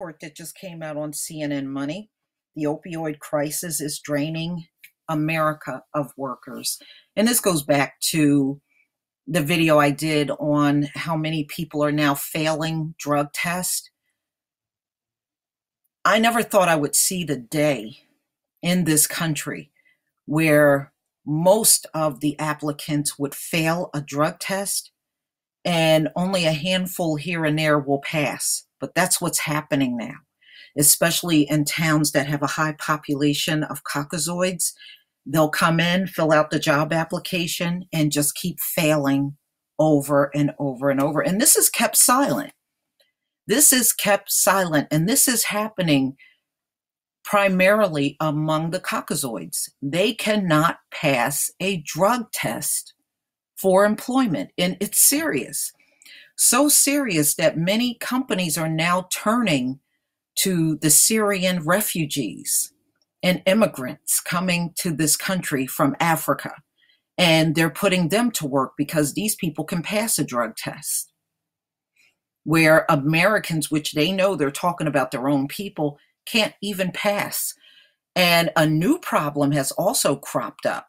Report that just came out on CNN Money. The opioid crisis is draining America of workers. And this goes back to the video I did on how many people are now failing drug tests. I never thought I would see the day in this country where most of the applicants would fail a drug test and only a handful here and there will pass. But that's what's happening now, especially in towns that have a high population of caucasoids. They'll come in, fill out the job application, and just keep failing over and over and over. And this is kept silent. This is kept silent, and this is happening primarily among the caucasoids. They cannot pass a drug test for employment, and it's serious. So serious that many companies are now turning to the Syrian refugees and immigrants coming to this country from Africa. And they're putting them to work because these people can pass a drug test. Where Americans, which they know they're talking about their own people, can't even pass. And a new problem has also cropped up.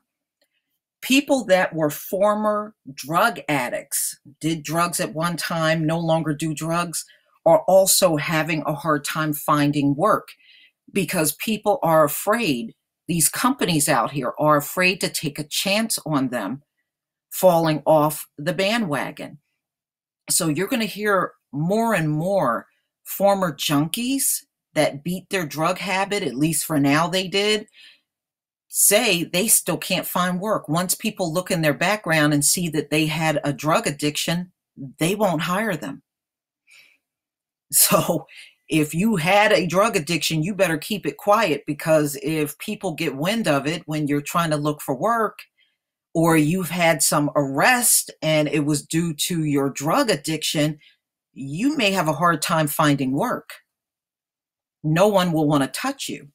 People that were former drug addicts, did drugs at one time, no longer do drugs, are also having a hard time finding work because people are afraid. These companies out here are afraid to take a chance on them falling off the bandwagon. So you're going to hear more and more former junkies that beat their drug habit, at least for now they did, say they still can't find work. Once people look in their background and see that they had a drug addiction, they won't hire them. So if you had a drug addiction, you better keep it quiet, because if people get wind of it when you're trying to look for work, or you've had some arrest and it was due to your drug addiction, you may have a hard time finding work. No one will want to touch you.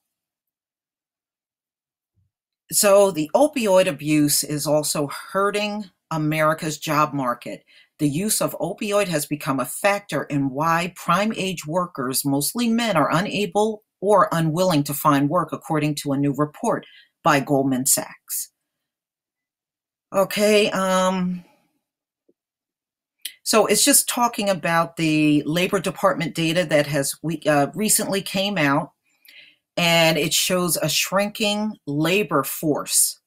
So the opioid abuse is also hurting America's job market. The use of opioid has become a factor in why prime age workers, mostly men, are unable or unwilling to find work, according to a new report by Goldman Sachs. Okay, so it's just talking about the Labor Department data that has recently came out. And it shows a shrinking labor force,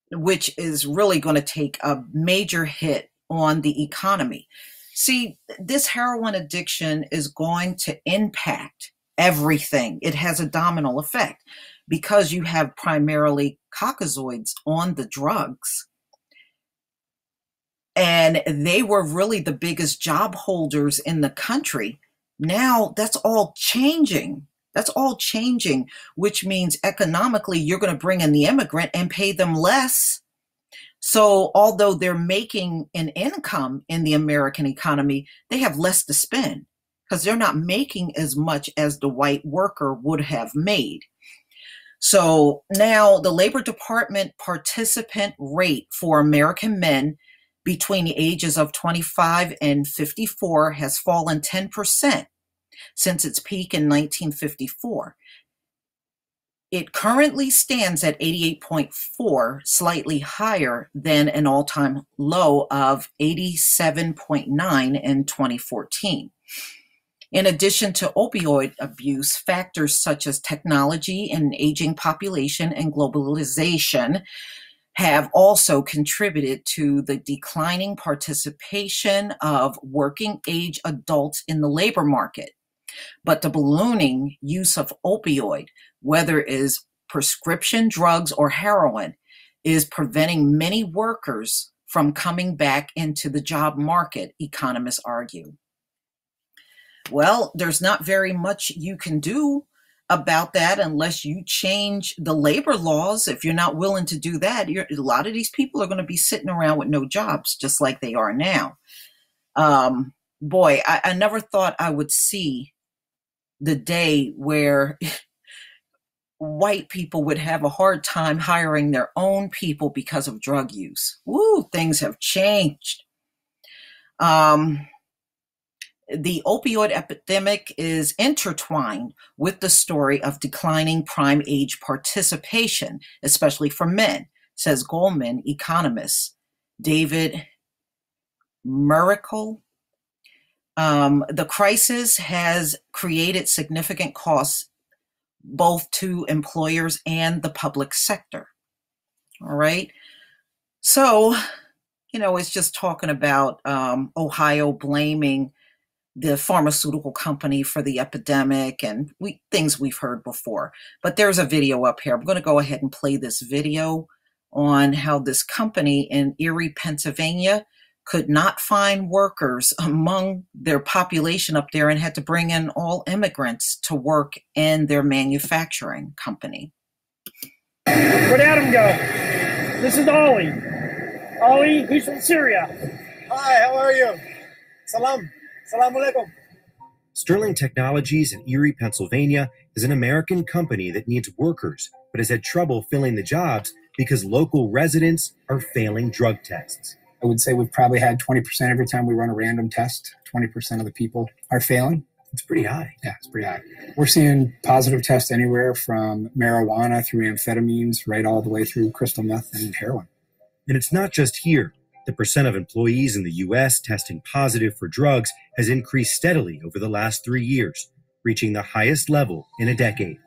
which is really going to take a major hit on the economy. See, this heroin addiction is going to impact everything. It has a domino effect because you have primarily caucasoids on the drugs. And they were really the biggest job holders in the country. Now that's all changing. That's all changing, which means economically you're going to bring in the immigrant and pay them less. So although they're making an income in the American economy, they have less to spend because they're not making as much as the white worker would have made. So now the Labor Department participant rate for American men between the ages of 25 and 54 has fallen 10% since its peak in 1954. It currently stands at 88.4, slightly higher than an all-time low of 87.9 in 2014. In addition to opioid abuse, factors such as technology and aging population and globalization have also contributed to the declining participation of working age adults in the labor market. But the ballooning use of opioid, whether it is prescription drugs or heroin, is preventing many workers from coming back into the job market, economists argue. Well, there's not very much you can do about that unless you change the labor laws. If you're not willing to do that, a lot of these people are going to be sitting around with no jobs, just like they are now. Boy, I never thought I would see the day where white people would have a hard time hiring their own people because of drug use. Woo, things have changed. The opioid epidemic is intertwined with the story of declining prime age participation, especially for men, says Goldman economist David Miracle. The crisis has created significant costs both to employers and the public sector. All right. So, it's just talking about Ohio blaming the pharmaceutical company for the epidemic and things we've heard before. But there's a video up here. I'm going to go ahead and play this video on how this company in Erie, Pennsylvania could not find workers among their population up there and had to bring in all immigrants to work in their manufacturing company. Where'd Adam go? This is Ollie. Ollie, he's from Syria. Hi, how are you? Salam. Salam alaikum. Sterling Technologies in Erie, Pennsylvania is an American company that needs workers, but has had trouble filling the jobs because local residents are failing drug tests. I would say we've probably had 20% every time we run a random test. 20% of the people are failing. It's pretty high. Yeah, it's pretty high. We're seeing positive tests anywhere from marijuana through amphetamines, right all the way through crystal meth and heroin. And it's not just here. The percent of employees in the U.S. testing positive for drugs has increased steadily over the last 3 years, reaching the highest level in a decade.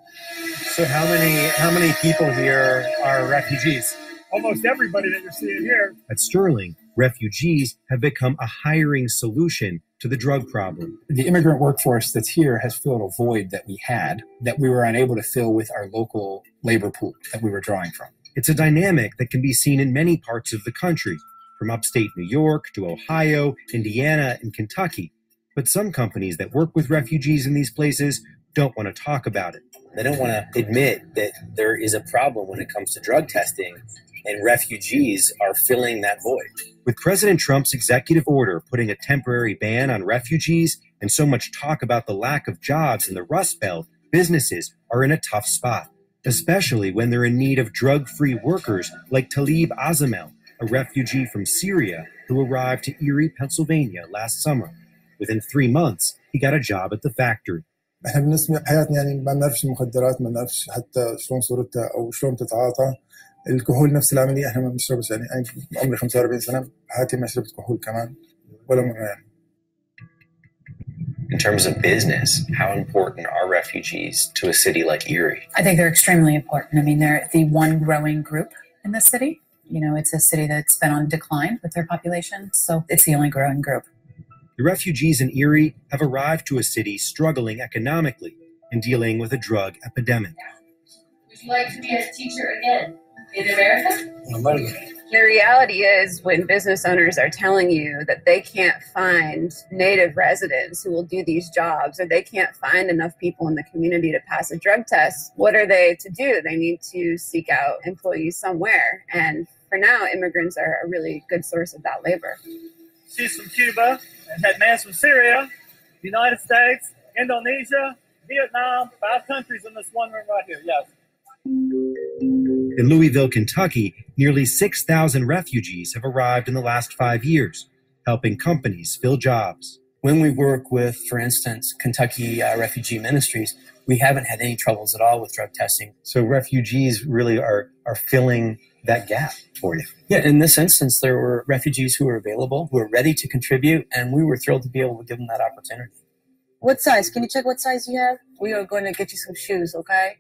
So how many people here are refugees? Almost everybody that you're seeing here. At Sterling, refugees have become a hiring solution to the drug problem. The immigrant workforce that's here has filled a void that we were unable to fill with our local labor pool that we were drawing from. It's a dynamic that can be seen in many parts of the country, from upstate New York to Ohio, Indiana, and Kentucky. But some companies that work with refugees in these places don't want to talk about it. They don't want to admit that there is a problem when it comes to drug testing, and refugees are filling that void. With President Trump's executive order putting a temporary ban on refugees and so much talk about the lack of jobs in the Rust Belt, businesses are in a tough spot, especially when they're in need of drug-free workers like Talib Azamel, a refugee from Syria who arrived to Erie, Pennsylvania last summer. Within 3 months, he got a job at the factory. احنا بالنسبه بحياتنا يعني ما نعرفش المخدرات ما نعرفش حتى شلون صورتها او شلون تتعاطى الكحول نفس العمليه احنا ما بنشربش يعني انا عمري 45 سنه بحياتي ما شربت كحول كمان ولا مره يعني. In terms of business, how important are refugees to a city like Erie? I think they're extremely important. I mean, they're the one growing group in the city. It's a city that's been on decline with their population, so it's the only growing group. The refugees in Erie have arrived to a city struggling economically and dealing with a drug epidemic. Would you like to be a teacher again in America? The reality is when business owners are telling you that they can't find native residents who will do these jobs, or they can't find enough people in the community to pass a drug test, what are they to do? They need to seek out employees somewhere. And for now, immigrants are a really good source of that labor. She's from Cuba, and that man's from Syria, United States, Indonesia, Vietnam, 5 countries in this one room right here, yes. In Louisville, Kentucky, nearly 6,000 refugees have arrived in the last 5 years, helping companies fill jobs. When we work with, for instance, Kentucky Refugee Ministries, we haven't had any troubles at all with drug testing. So refugees really are filling that gap for you. Yeah, in this instance, there were refugees who were available, who were ready to contribute, and we were thrilled to be able to give them that opportunity. What size? Can you check what size you have? We are going to get you some shoes, okay?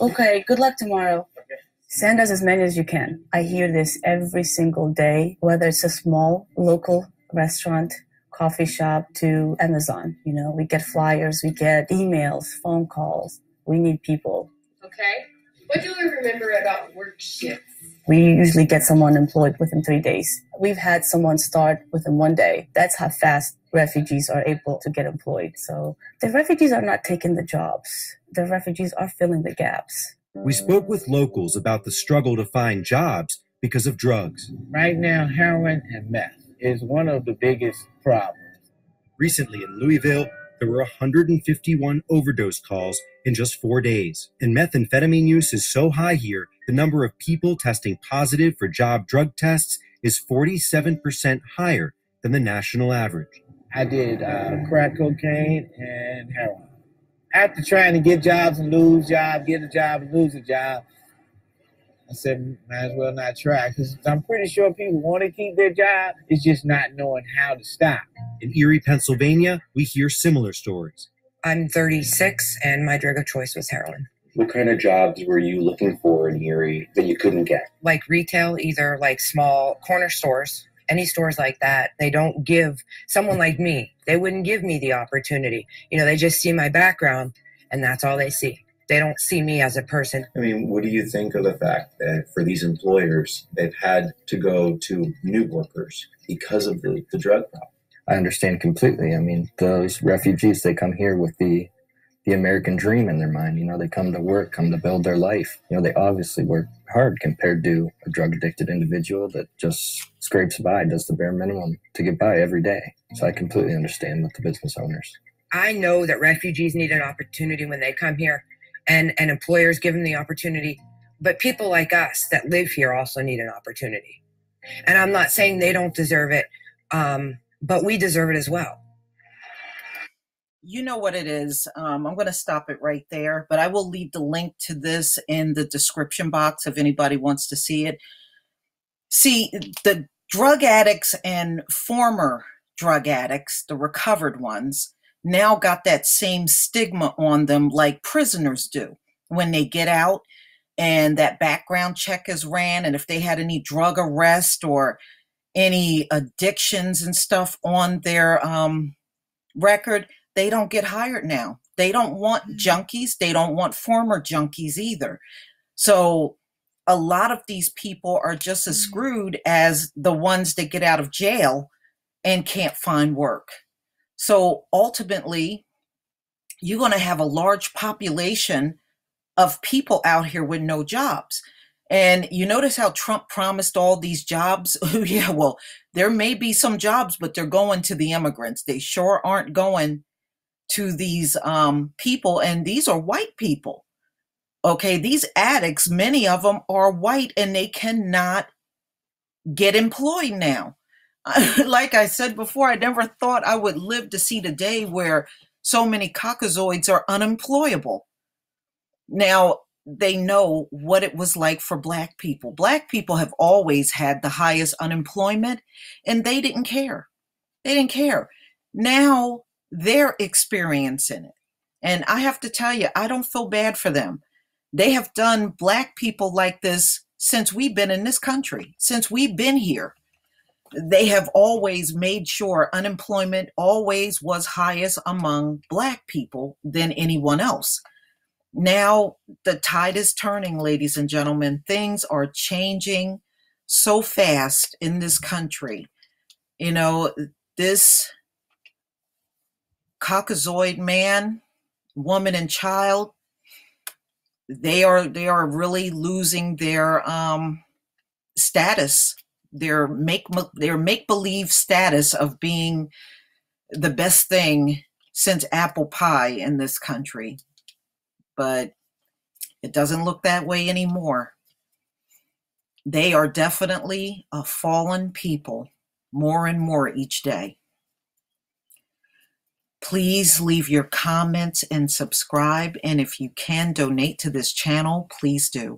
Okay, good luck tomorrow. Okay. Send us as many as you can. I hear this every single day, whether it's a small local restaurant, coffee shop to Amazon. We get flyers, we get emails, phone calls. We need people. Okay. What do we remember about work shifts? We usually get someone employed within 3 days. We've had someone start within 1 day. That's how fast refugees are able to get employed. So the refugees are not taking the jobs. The refugees are filling the gaps. We spoke with locals about the struggle to find jobs because of drugs. Right now, heroin and meth is one of the biggest problems. Recently in Louisville, there were 151 overdose calls in just 4 days. And methamphetamine use is so high here, the number of people testing positive for job drug tests is 47% higher than the national average. I did crack cocaine and heroin. After trying to get jobs and lose jobs, get a job and lose a job, I said, might as well not try, because I'm pretty sure people want to keep their job. It's just not knowing how to stop. In Erie, Pennsylvania, we hear similar stories. I'm 36, and my drug of choice was heroin. What kind of jobs were you looking for in Erie that you couldn't get? Like retail, either like small corner stores, any stores like that. They don't give someone like me, they wouldn't give me the opportunity. You know, they just see my background, and that's all they see. They don't see me as a person. I mean, what do you think of the fact that for these employers, they've had to go to new workers because of the drug problem? I understand completely. I mean, those refugees, they come here with the American dream in their mind. You know, they come to work, come to build their life. You know, they obviously work hard compared to a drug-addicted individual that just scrapes by, does the bare minimum to get by every day. So I completely understand with the business owners. I know that refugees need an opportunity when they come here, and employers give them the opportunity. But people like us that live here also need an opportunity. And I'm not saying they don't deserve it, but we deserve it as well. You know what it is. I'm going to stop it right there, but I will leave the link to this in the description box if anybody wants to see it. See, the drug addicts and former drug addicts, the recovered ones, now got that same stigma on them like prisoners do when they get out and that background check is ran, and if they had any drug arrest or any addictions and stuff on their record, they don't get hired now. They don't want junkies. They don't want former junkies either. So a lot of these people are just as screwed as the ones that get out of jail and can't find work. So ultimately, you're going to have a large population of people out here with no jobs. And you notice how Trump promised all these jobs? Yeah, well, there may be some jobs, but they're going to the immigrants. They sure aren't going to these people, and these are white people. Okay, these addicts, many of them are white, and they cannot get employed now. Like I said before, I never thought I would live to see the day where so many caucasoids are unemployable. Now, they know what it was like for Black people. Black people have always had the highest unemployment, and they didn't care. They didn't care. Now they're experiencing it. And I have to tell you, I don't feel bad for them. They have done Black people like this since we've been in this country, since we've been here. They have always made sure unemployment always was highest among Black people than anyone else. Now the tide is turning, ladies and gentlemen. Things are changing so fast in this country. You know, this Caucasoid man, woman, and child, they are really losing their status, their make-believe status of being the best thing since apple pie in this country. But it doesn't look that way anymore. They are definitely a fallen people, more and more each day. Please leave your comments and subscribe. And if you can donate to this channel, please do.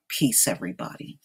Peace, everybody.